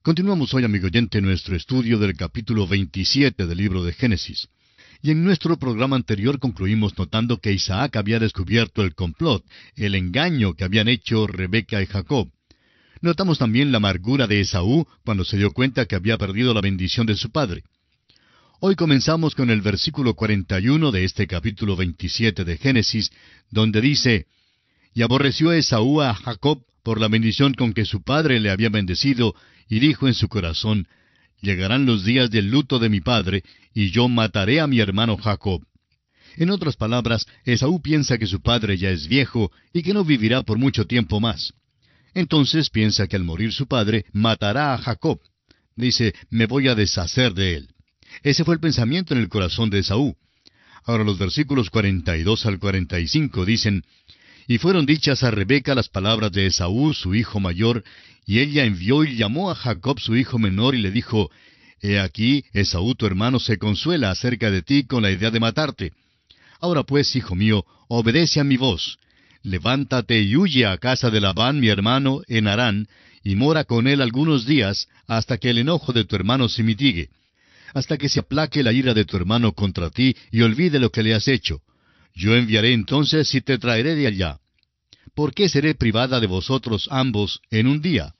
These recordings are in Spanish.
Continuamos hoy, amigo oyente, nuestro estudio del capítulo 27 del libro de Génesis. Y en nuestro programa anterior concluimos notando que Isaac había descubierto el complot, el engaño que habían hecho Rebeca y Jacob. Notamos también la amargura de Esaú cuando se dio cuenta que había perdido la bendición de su padre. Hoy comenzamos con el versículo 41 de este capítulo 27 de Génesis, donde dice: Y aborreció Esaú a Jacob por la bendición con que su padre le había bendecido, y dijo en su corazón: Llegarán los días del luto de mi padre, y yo mataré a mi hermano Jacob. En otras palabras, Esaú piensa que su padre ya es viejo y que no vivirá por mucho tiempo más. Entonces piensa que al morir su padre, matará a Jacob. Dice: me voy a deshacer de él. Ese fue el pensamiento en el corazón de Esaú. Ahora los versículos 42 al 45 dicen: Y fueron dichas a Rebeca las palabras de Esaú, su hijo mayor, y ella envió y llamó a Jacob su hijo menor, y le dijo: He aquí, Esaú tu hermano se consuela acerca de ti con la idea de matarte. Ahora pues, hijo mío, obedece a mi voz. Levántate y huye a casa de Labán mi hermano en Harán, y mora con él algunos días, hasta que el enojo de tu hermano se mitigue, hasta que se aplaque la ira de tu hermano contra ti, y olvide lo que le has hecho. Yo enviaré entonces y te traeré de allá. ¿Por qué seré privada de vosotros ambos en un día?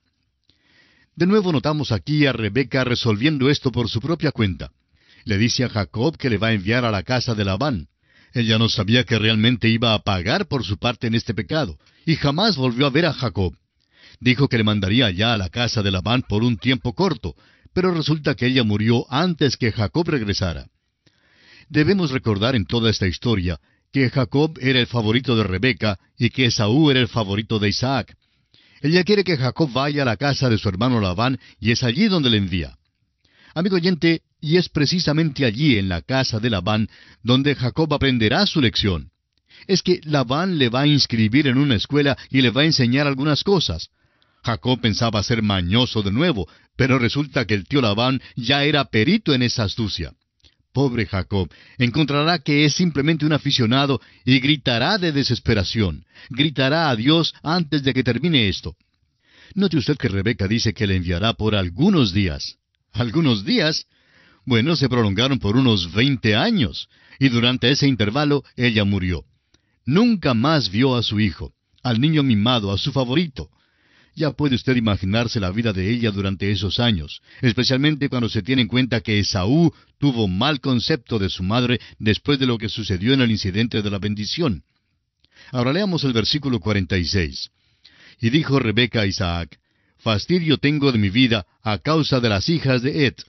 De nuevo notamos aquí a Rebeca resolviendo esto por su propia cuenta. Le dice a Jacob que le va a enviar a la casa de Labán. Ella no sabía que realmente iba a pagar por su parte en este pecado, y jamás volvió a ver a Jacob. Dijo que le mandaría allá a la casa de Labán por un tiempo corto, pero resulta que ella murió antes que Jacob regresara. Debemos recordar en toda esta historia que Jacob era el favorito de Rebeca y que Esaú era el favorito de Isaac. Ella quiere que Jacob vaya a la casa de su hermano Labán, y es allí donde le envía. Amigo oyente, y es precisamente allí, en la casa de Labán, donde Jacob aprenderá su lección. Es que Labán le va a inscribir en una escuela y le va a enseñar algunas cosas. Jacob pensaba ser mañoso de nuevo, pero resulta que el tío Labán ya era perito en esa astucia. Pobre Jacob, encontrará que es simplemente un aficionado y gritará de desesperación. Gritará a Dios antes de que termine esto. Note usted que Rebeca dice que le enviará por algunos días. ¿Algunos días? Bueno, se prolongaron por unos 20 años, y durante ese intervalo ella murió. Nunca más vio a su hijo, al niño mimado, a su favorito. Ya puede usted imaginarse la vida de ella durante esos años, especialmente cuando se tiene en cuenta que Esaú tuvo mal concepto de su madre después de lo que sucedió en el incidente de la bendición. Ahora leamos el versículo 46. Y dijo Rebeca a Isaac: Fastidio tengo de mi vida a causa de las hijas de Het.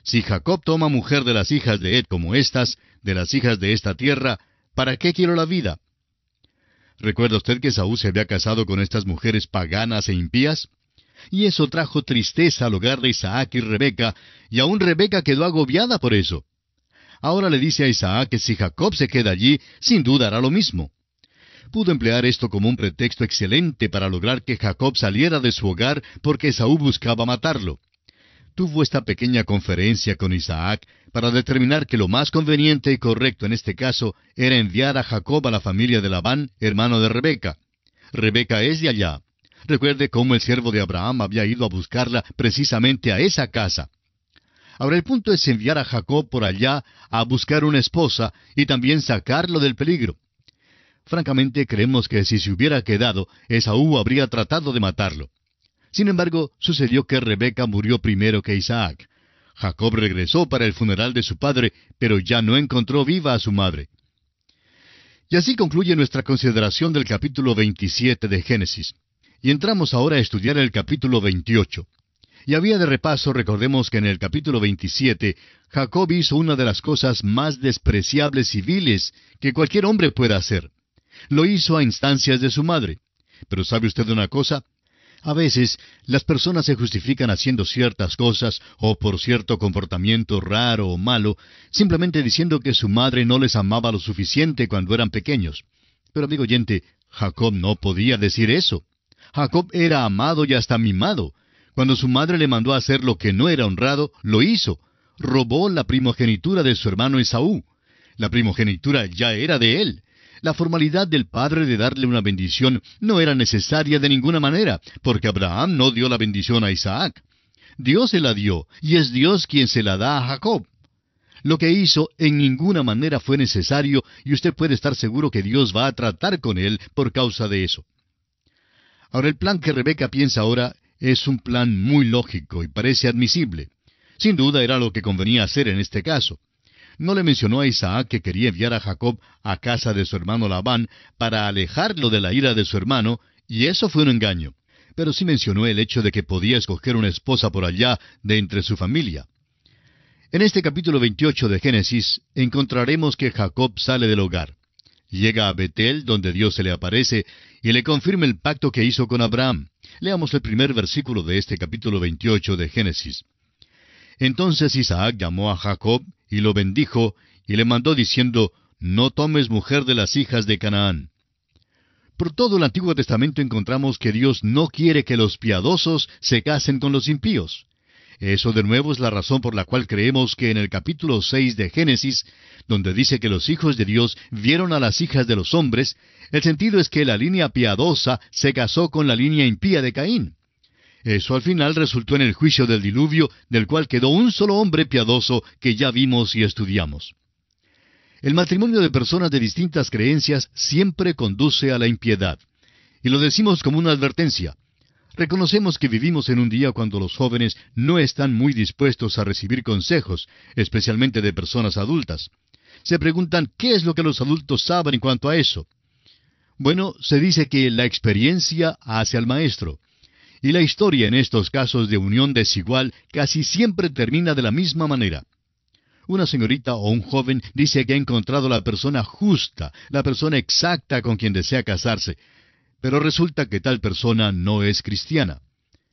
Si Jacob toma mujer de las hijas de Het como estas, de las hijas de esta tierra, ¿para qué quiero la vida? ¿Recuerda usted que Esaú se había casado con estas mujeres paganas e impías? Y eso trajo tristeza al hogar de Isaac y Rebeca, y aún Rebeca quedó agobiada por eso. Ahora le dice a Isaac que si Jacob se queda allí, sin duda hará lo mismo. Pudo emplear esto como un pretexto excelente para lograr que Jacob saliera de su hogar porque Esaú buscaba matarlo. Tuvo esta pequeña conferencia con Isaac para determinar que lo más conveniente y correcto en este caso era enviar a Jacob a la familia de Labán, hermano de Rebeca. Rebeca es de allá. Recuerde cómo el siervo de Abraham había ido a buscarla precisamente a esa casa. Ahora el punto es enviar a Jacob por allá a buscar una esposa y también sacarlo del peligro. Francamente creemos que si se hubiera quedado, Esaú habría tratado de matarlo. Sin embargo, sucedió que Rebeca murió primero que Isaac. Jacob regresó para el funeral de su padre, pero ya no encontró viva a su madre. Y así concluye nuestra consideración del capítulo 27 de Génesis. Y entramos ahora a estudiar el capítulo 28. Y a vía de repaso, recordemos que en el capítulo 27, Jacob hizo una de las cosas más despreciables y viles que cualquier hombre pueda hacer. Lo hizo a instancias de su madre. Pero ¿sabe usted una cosa? A veces, las personas se justifican haciendo ciertas cosas o por cierto comportamiento raro o malo, simplemente diciendo que su madre no les amaba lo suficiente cuando eran pequeños. Pero amigo oyente, Jacob no podía decir eso. Jacob era amado y hasta mimado. Cuando su madre le mandó a hacer lo que no era honrado, lo hizo. Robó la primogenitura de su hermano Esaú. La primogenitura ya era de él. La formalidad del padre de darle una bendición no era necesaria de ninguna manera, porque Abraham no dio la bendición a Isaac. Dios se la dio, y es Dios quien se la da a Jacob. Lo que hizo en ninguna manera fue necesario, y usted puede estar seguro que Dios va a tratar con él por causa de eso. Ahora, el plan que Rebeca piensa ahora es un plan muy lógico y parece admisible. Sin duda era lo que convenía hacer en este caso. No le mencionó a Isaac que quería enviar a Jacob a casa de su hermano Labán para alejarlo de la ira de su hermano, y eso fue un engaño. Pero sí mencionó el hecho de que podía escoger una esposa por allá de entre su familia. En este capítulo 28 de Génesis encontraremos que Jacob sale del hogar. Llega a Betel, donde Dios se le aparece, y le confirma el pacto que hizo con Abraham. Leamos el primer versículo de este capítulo 28 de Génesis. Entonces Isaac llamó a Jacob, y lo bendijo, y le mandó diciendo, «No tomes mujer de las hijas de Canaán». Por todo el Antiguo Testamento encontramos que Dios no quiere que los piadosos se casen con los impíos. Eso de nuevo es la razón por la cual creemos que en el capítulo 6 de Génesis, donde dice que los hijos de Dios vieron a las hijas de los hombres, el sentido es que la línea piadosa se casó con la línea impía de Caín. Eso al final resultó en el juicio del diluvio, del cual quedó un solo hombre piadoso que ya vimos y estudiamos. El matrimonio de personas de distintas creencias siempre conduce a la impiedad. Y lo decimos como una advertencia. Reconocemos que vivimos en un día cuando los jóvenes no están muy dispuestos a recibir consejos, especialmente de personas adultas. Se preguntan, ¿qué es lo que los adultos saben en cuanto a eso? Bueno, se dice que la experiencia hace al maestro. Y la historia en estos casos de unión desigual casi siempre termina de la misma manera. Una señorita o un joven dice que ha encontrado la persona justa, la persona exacta con quien desea casarse, pero resulta que tal persona no es cristiana.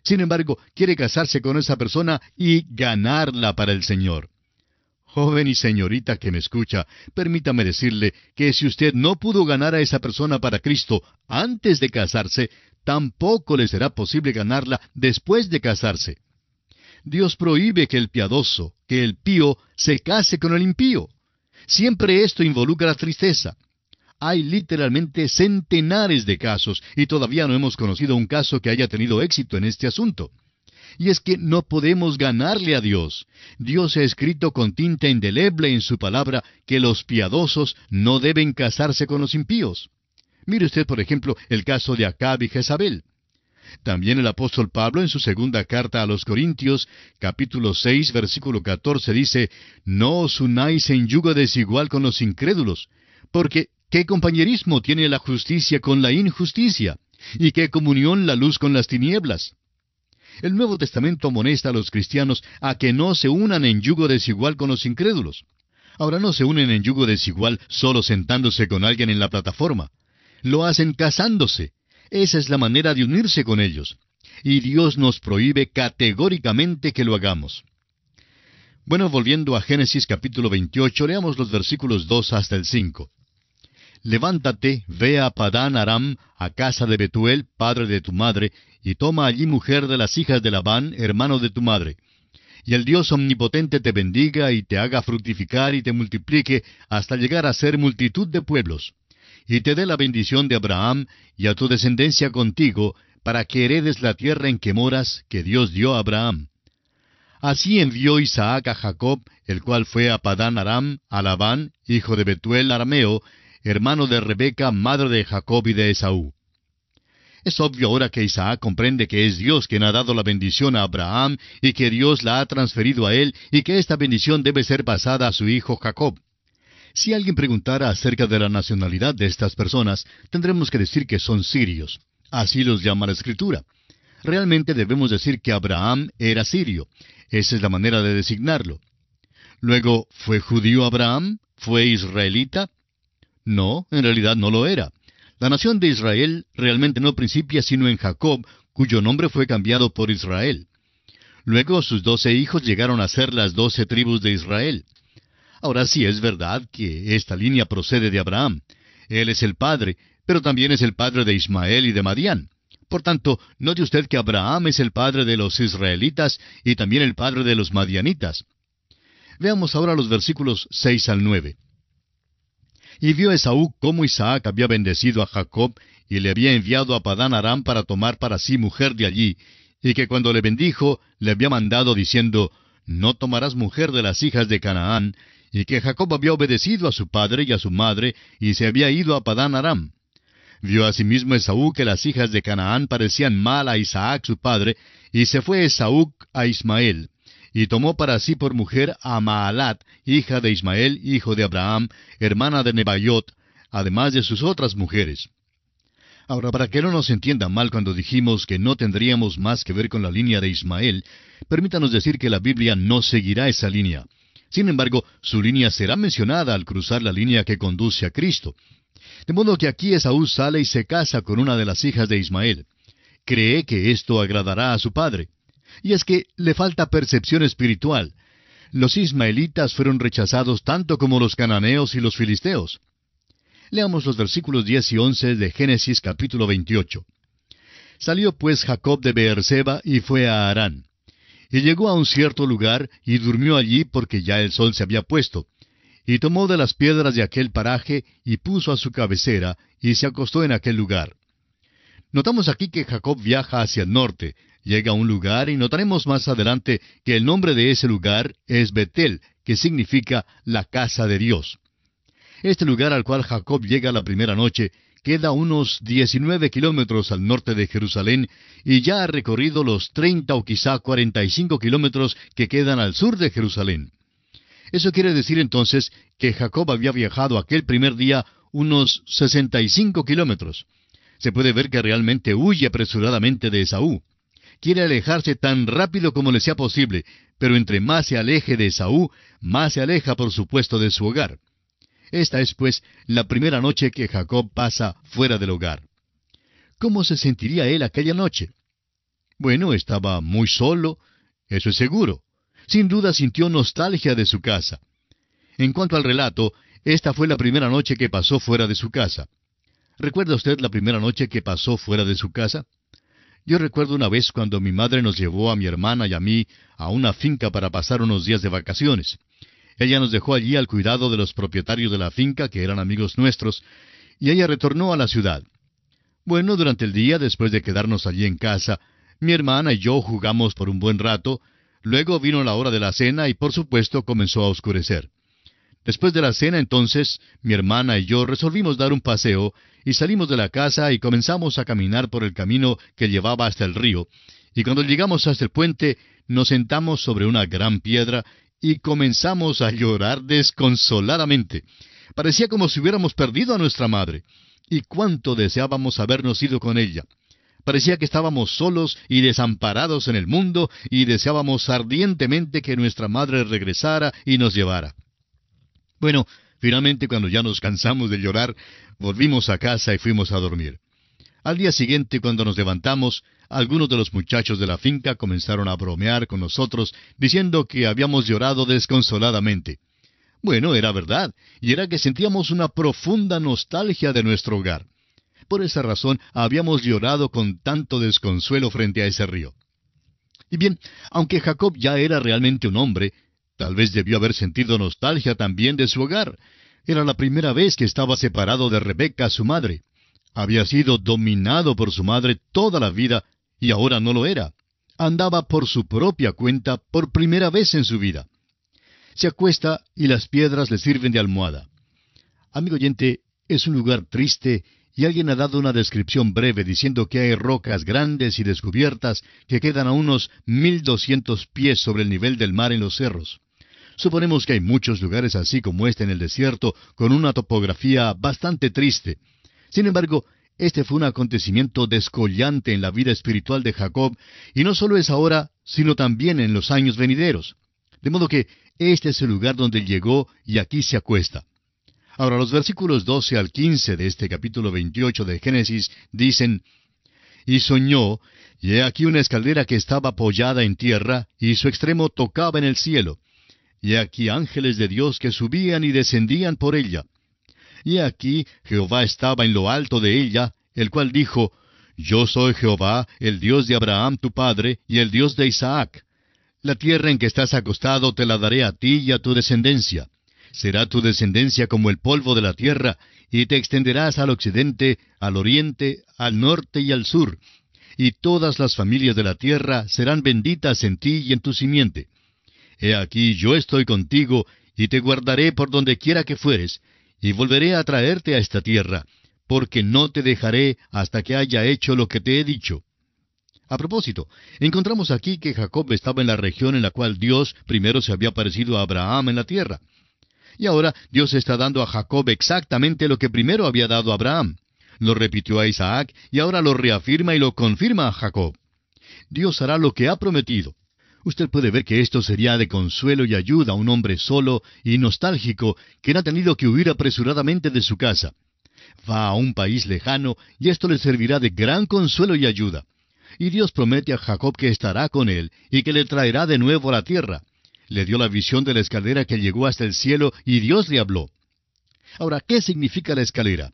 Sin embargo, quiere casarse con esa persona y ganarla para el Señor. Joven y señorita que me escucha, permítame decirle que si usted no pudo ganar a esa persona para Cristo antes de casarse, tampoco le será posible ganarla después de casarse. Dios prohíbe que el piadoso, que el pío, se case con el impío. Siempre esto involucra tristeza. Hay literalmente centenares de casos, y todavía no hemos conocido un caso que haya tenido éxito en este asunto. Y es que no podemos ganarle a Dios. Dios ha escrito con tinta indeleble en su palabra que los piadosos no deben casarse con los impíos. Mire usted, por ejemplo, el caso de Acab y Jezabel. También el apóstol Pablo en su segunda carta a los Corintios, capítulo 6, versículo 14, dice, «No os unáis en yugo desigual con los incrédulos, porque ¿qué compañerismo tiene la justicia con la injusticia? ¿Y qué comunión la luz con las tinieblas?» El Nuevo Testamento amonesta a los cristianos a que no se unan en yugo desigual con los incrédulos. Ahora no se unen en yugo desigual solo sentándose con alguien en la plataforma. Lo hacen casándose. Esa es la manera de unirse con ellos. Y Dios nos prohíbe categóricamente que lo hagamos. Bueno, volviendo a Génesis capítulo 28, leamos los versículos 2 hasta el 5. «Levántate, ve a Padán Aram, a casa de Betuel, padre de tu madre, y toma allí mujer de las hijas de Labán, hermano de tu madre. Y el Dios omnipotente te bendiga y te haga fructificar y te multiplique hasta llegar a ser multitud de pueblos. Y te dé la bendición de Abraham y a tu descendencia contigo, para que heredes la tierra en que moras, que Dios dio a Abraham». Así envió Isaac a Jacob, el cual fue a Padán Aram, a Labán, hijo de Betuel arameo, hermano de Rebeca, madre de Jacob y de Esaú. Es obvio ahora que Isaac comprende que es Dios quien ha dado la bendición a Abraham y que Dios la ha transferido a él y que esta bendición debe ser pasada a su hijo Jacob. Si alguien preguntara acerca de la nacionalidad de estas personas, tendremos que decir que son sirios. Así los llama la Escritura. Realmente debemos decir que Abraham era sirio. Esa es la manera de designarlo. Luego, ¿fue judío Abraham? ¿Fue israelita? No, en realidad no lo era. La nación de Israel realmente no principia sino en Jacob, cuyo nombre fue cambiado por Israel. Luego sus 12 hijos llegaron a ser las 12 tribus de Israel. Ahora sí es verdad que esta línea procede de Abraham. Él es el padre, pero también es el padre de Ismael y de Madián. Por tanto, note usted que Abraham es el padre de los israelitas y también el padre de los madianitas. Veamos ahora los versículos 6 al 9. Y vio Esaú cómo Isaac había bendecido a Jacob, y le había enviado a Padán Aram para tomar para sí mujer de allí, y que cuando le bendijo, le había mandado diciendo, no tomarás mujer de las hijas de Canaán, y que Jacob había obedecido a su padre y a su madre, y se había ido a Padán Aram. Vio asimismo Esaú que las hijas de Canaán parecían mal a Isaac su padre, y se fue Esaú a Ismael, y tomó para sí por mujer a Maalat, hija de Ismael, hijo de Abraham, hermana de Nebaiot, además de sus otras mujeres. Ahora, para que no nos entienda mal cuando dijimos que no tendríamos más que ver con la línea de Ismael, permítanos decir que la Biblia no seguirá esa línea. Sin embargo, su línea será mencionada al cruzar la línea que conduce a Cristo. De modo que aquí Esaú sale y se casa con una de las hijas de Ismael. Cree que esto agradará a su padre. Y es que le falta percepción espiritual. Los ismaelitas fueron rechazados tanto como los cananeos y los filisteos. Leamos los versículos 10 y 11 de Génesis capítulo 28. Salió pues Jacob de Beerseba y fue a Harán. Y llegó a un cierto lugar y durmió allí porque ya el sol se había puesto. Y tomó de las piedras de aquel paraje y puso a su cabecera y se acostó en aquel lugar. Notamos aquí que Jacob viaja hacia el norte, llega a un lugar y notaremos más adelante que el nombre de ese lugar es Betel, que significa la casa de Dios. Este lugar al cual Jacob llega la primera noche queda unos 19 kilómetros al norte de Jerusalén y ya ha recorrido los 30 o quizá 45 kilómetros que quedan al sur de Jerusalén. Eso quiere decir entonces que Jacob había viajado aquel primer día unos 65 kilómetros. Se puede ver que realmente huye apresuradamente de Esaú. Quiere alejarse tan rápido como le sea posible, pero entre más se aleje de Esaú, más se aleja por supuesto de su hogar. Esta es, pues, la primera noche que Jacob pasa fuera del hogar. ¿Cómo se sentiría él aquella noche? Bueno, estaba muy solo, eso es seguro. Sin duda sintió nostalgia de su casa. En cuanto al relato, esta fue la primera noche que pasó fuera de su casa. ¿Recuerda usted la primera noche que pasó fuera de su casa? Yo recuerdo una vez cuando mi madre nos llevó a mi hermana y a mí a una finca para pasar unos días de vacaciones. Ella nos dejó allí al cuidado de los propietarios de la finca, que eran amigos nuestros, y ella retornó a la ciudad. Bueno, durante el día, después de quedarnos allí en casa, mi hermana y yo jugamos por un buen rato. Luego vino la hora de la cena y por supuesto comenzó a oscurecer. Después de la cena entonces, mi hermana y yo resolvimos dar un paseo y salimos de la casa y comenzamos a caminar por el camino que llevaba hasta el río. Y cuando llegamos hasta el puente, nos sentamos sobre una gran piedra y comenzamos a llorar desconsoladamente. Parecía como si hubiéramos perdido a nuestra madre. Y cuánto deseábamos habernos ido con ella. Parecía que estábamos solos y desamparados en el mundo y deseábamos ardientemente que nuestra madre regresara y nos llevara. Bueno, finalmente cuando ya nos cansamos de llorar, volvimos a casa y fuimos a dormir. Al día siguiente, cuando nos levantamos, algunos de los muchachos de la finca comenzaron a bromear con nosotros, diciendo que habíamos llorado desconsoladamente. Bueno, era verdad, y era que sentíamos una profunda nostalgia de nuestro hogar. Por esa razón habíamos llorado con tanto desconsuelo frente a ese río. Y bien, aunque Jacob ya era realmente un hombre, tal vez debió haber sentido nostalgia también de su hogar. Era la primera vez que estaba separado de Rebeca, su madre. Había sido dominado por su madre toda la vida, y ahora no lo era. Andaba por su propia cuenta por primera vez en su vida. Se acuesta y las piedras le sirven de almohada. Amigo oyente, es un lugar triste, y alguien ha dado una descripción breve diciendo que hay rocas grandes y descubiertas que quedan a unos 1,200 pies sobre el nivel del mar en los cerros. Suponemos que hay muchos lugares así como este en el desierto, con una topografía bastante triste. Sin embargo, este fue un acontecimiento descollante en la vida espiritual de Jacob, y no solo es ahora, sino también en los años venideros. De modo que este es el lugar donde llegó y aquí se acuesta. Ahora, los versículos 12 al 15 de este capítulo 28 de Génesis dicen, «Y soñó, y he aquí una escalera que estaba apoyada en tierra, y su extremo tocaba en el cielo. Y he aquí ángeles de Dios que subían y descendían por ella. Y he aquí Jehová estaba en lo alto de ella, el cual dijo, Yo soy Jehová, el Dios de Abraham tu padre, y el Dios de Isaac. La tierra en que estás acostado te la daré a ti y a tu descendencia. Será tu descendencia como el polvo de la tierra, y te extenderás al occidente, al oriente, al norte y al sur. y todas las familias de la tierra serán benditas en ti y en tu simiente. He aquí yo estoy contigo, y te guardaré por donde quiera que fueres, y volveré a traerte a esta tierra, porque no te dejaré hasta que haya hecho lo que te he dicho. A propósito, encontramos aquí que Jacob estaba en la región en la cual Dios primero se había aparecido a Abraham en la tierra. Y ahora Dios está dando a Jacob exactamente lo que primero había dado a Abraham. Lo repitió a Isaac y ahora lo reafirma y lo confirma a Jacob. Dios hará lo que ha prometido. Usted puede ver que esto sería de consuelo y ayuda a un hombre solo y nostálgico que no ha tenido que huir apresuradamente de su casa. Va a un país lejano y esto le servirá de gran consuelo y ayuda. Y Dios promete a Jacob que estará con él y que le traerá de nuevo a la tierra. Le dio la visión de la escalera que llegó hasta el cielo y Dios le habló. Ahora, ¿qué significa la escalera?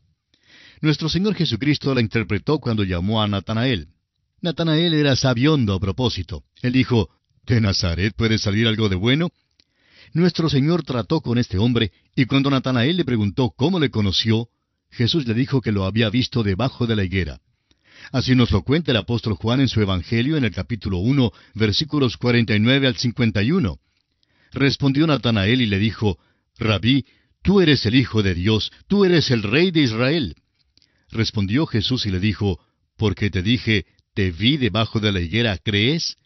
Nuestro Señor Jesucristo la interpretó cuando llamó a Natanael. Natanael era sabiondo a propósito. Él dijo, ¿de Nazaret puede salir algo de bueno? Nuestro Señor trató con este hombre, y cuando Natanael le preguntó cómo le conoció, Jesús le dijo que lo había visto debajo de la higuera. Así nos lo cuenta el apóstol Juan en su Evangelio en el capítulo 1, versículos 49 al 51. Respondió Natanael y le dijo, Rabí, tú eres el Hijo de Dios, tú eres el Rey de Israel. Respondió Jesús y le dijo, porque te dije, te vi debajo de la higuera, ¿crees?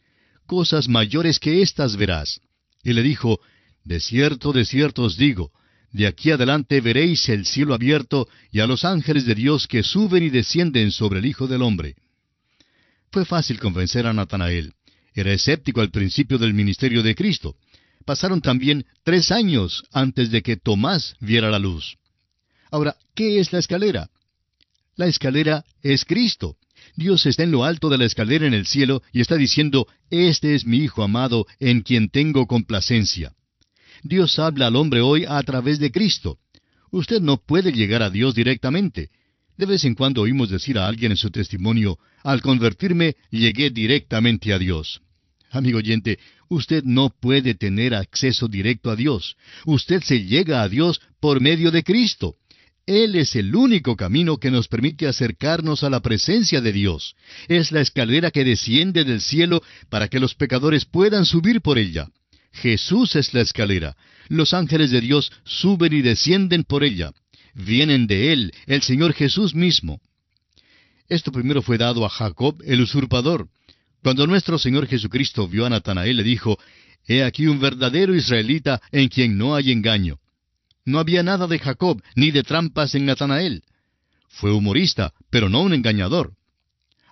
Cosas mayores que éstas verás. Y le dijo, de cierto os digo, de aquí adelante veréis el cielo abierto y a los ángeles de Dios que suben y descienden sobre el Hijo del Hombre. Fue fácil convencer a Natanael. Era escéptico al principio del ministerio de Cristo. Pasaron también 3 años antes de que Tomás viera la luz. Ahora, ¿qué es la escalera? La escalera es Cristo. Dios está en lo alto de la escalera en el cielo y está diciendo, este es mi Hijo amado, en quien tengo complacencia. Dios habla al hombre hoy a través de Cristo. Usted no puede llegar a Dios directamente. De vez en cuando oímos decir a alguien en su testimonio, al convertirme, llegué directamente a Dios. Amigo oyente, usted no puede tener acceso directo a Dios. Usted se llega a Dios por medio de Cristo. Él es el único camino que nos permite acercarnos a la presencia de Dios. Es la escalera que desciende del cielo para que los pecadores puedan subir por ella. Jesús es la escalera. Los ángeles de Dios suben y descienden por ella. Vienen de Él, el Señor Jesús mismo. Esto primero fue dado a Jacob, el usurpador. Cuando nuestro Señor Jesucristo vio a Natanael, le dijo, «He aquí un verdadero israelita en quien no hay engaño». No había nada de Jacob, ni de trampas en Natanael. Fue humorista, pero no un engañador.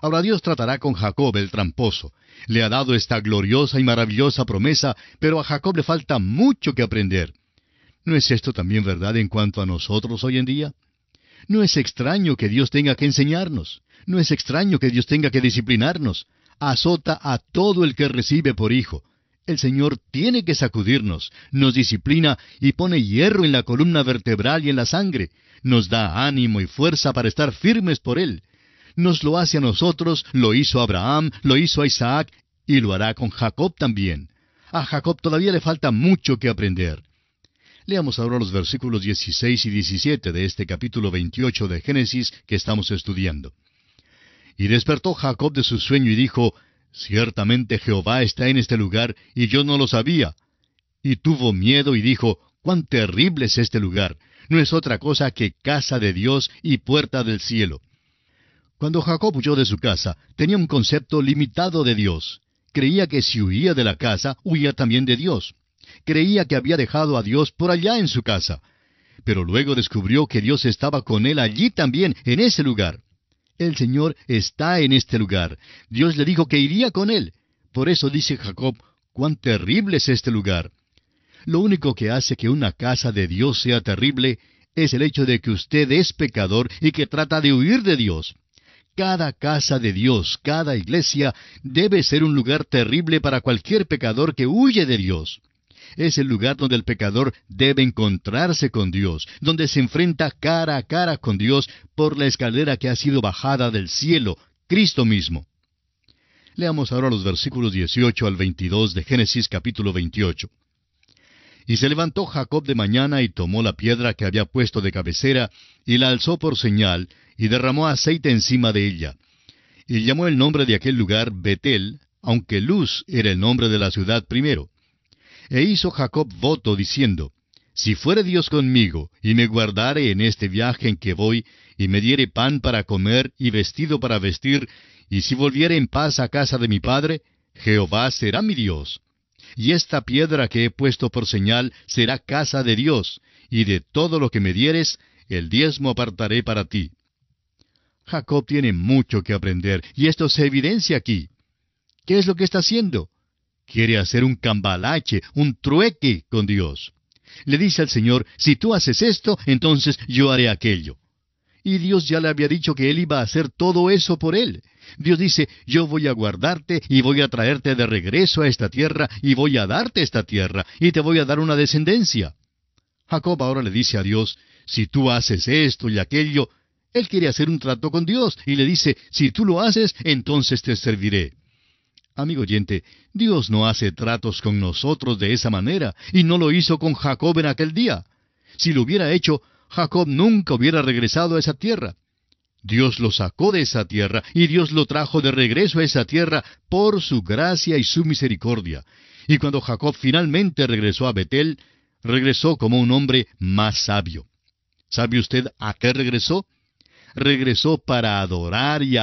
Ahora Dios tratará con Jacob el tramposo. Le ha dado esta gloriosa y maravillosa promesa, pero a Jacob le falta mucho que aprender. ¿No es esto también verdad en cuanto a nosotros hoy en día? No es extraño que Dios tenga que enseñarnos. No es extraño que Dios tenga que disciplinarnos. Azota a todo el que recibe por hijo. El Señor tiene que sacudirnos, nos disciplina y pone hierro en la columna vertebral y en la sangre. Nos da ánimo y fuerza para estar firmes por Él. Nos lo hace a nosotros, lo hizo a Abraham, lo hizo a Isaac y lo hará con Jacob también. A Jacob todavía le falta mucho que aprender. Leamos ahora los versículos 16 y 17 de este capítulo 28 de Génesis que estamos estudiando. Y despertó Jacob de su sueño y dijo, «Ciertamente Jehová está en este lugar, y yo no lo sabía». Y tuvo miedo y dijo, «Cuán terrible es este lugar. No es otra cosa que casa de Dios y puerta del cielo». Cuando Jacob huyó de su casa, tenía un concepto limitado de Dios. Creía que si huía de la casa, huía también de Dios. Creía que había dejado a Dios por allá en su casa. Pero luego descubrió que Dios estaba con él allí también, en ese lugar. El Señor está en este lugar. Dios le dijo que iría con él. Por eso dice Jacob, «Cuán terrible es este lugar». Lo único que hace que una casa de Dios sea terrible es el hecho de que usted es pecador y que trata de huir de Dios. Cada casa de Dios, cada iglesia, debe ser un lugar terrible para cualquier pecador que huye de Dios. Es el lugar donde el pecador debe encontrarse con Dios, donde se enfrenta cara a cara con Dios por la escalera que ha sido bajada del cielo, Cristo mismo. Leamos ahora los versículos 18 al 22 de Génesis capítulo 28. Y se levantó Jacob de mañana y tomó la piedra que había puesto de cabecera, y la alzó por señal, y derramó aceite encima de ella. y llamó el nombre de aquel lugar Betel, aunque Luz era el nombre de la ciudad primero. E hizo Jacob voto diciendo, si fuere Dios conmigo, y me guardare en este viaje en que voy, y me diere pan para comer y vestido para vestir, y si volviere en paz a casa de mi padre, Jehová será mi Dios. Y esta piedra que he puesto por señal será casa de Dios, y de todo lo que me dieres, el diezmo apartaré para ti. Jacob tiene mucho que aprender, y esto se evidencia aquí. ¿Qué es lo que está haciendo? Quiere hacer un cambalache, un trueque con Dios. Le dice al Señor, si tú haces esto, entonces yo haré aquello. Y Dios ya le había dicho que Él iba a hacer todo eso por él. Dios dice, yo voy a guardarte y voy a traerte de regreso a esta tierra y voy a darte esta tierra y te voy a dar una descendencia. Jacob ahora le dice a Dios, si tú haces esto y aquello, él quiere hacer un trato con Dios y le dice, si tú lo haces, entonces te serviré. Amigo oyente, Dios no hace tratos con nosotros de esa manera, y no lo hizo con Jacob en aquel día. Si lo hubiera hecho, Jacob nunca hubiera regresado a esa tierra. Dios lo sacó de esa tierra, y Dios lo trajo de regreso a esa tierra por su gracia y su misericordia. Y cuando Jacob finalmente regresó a Betel, regresó como un hombre más sabio. ¿Sabe usted a qué regresó? Regresó para adorar y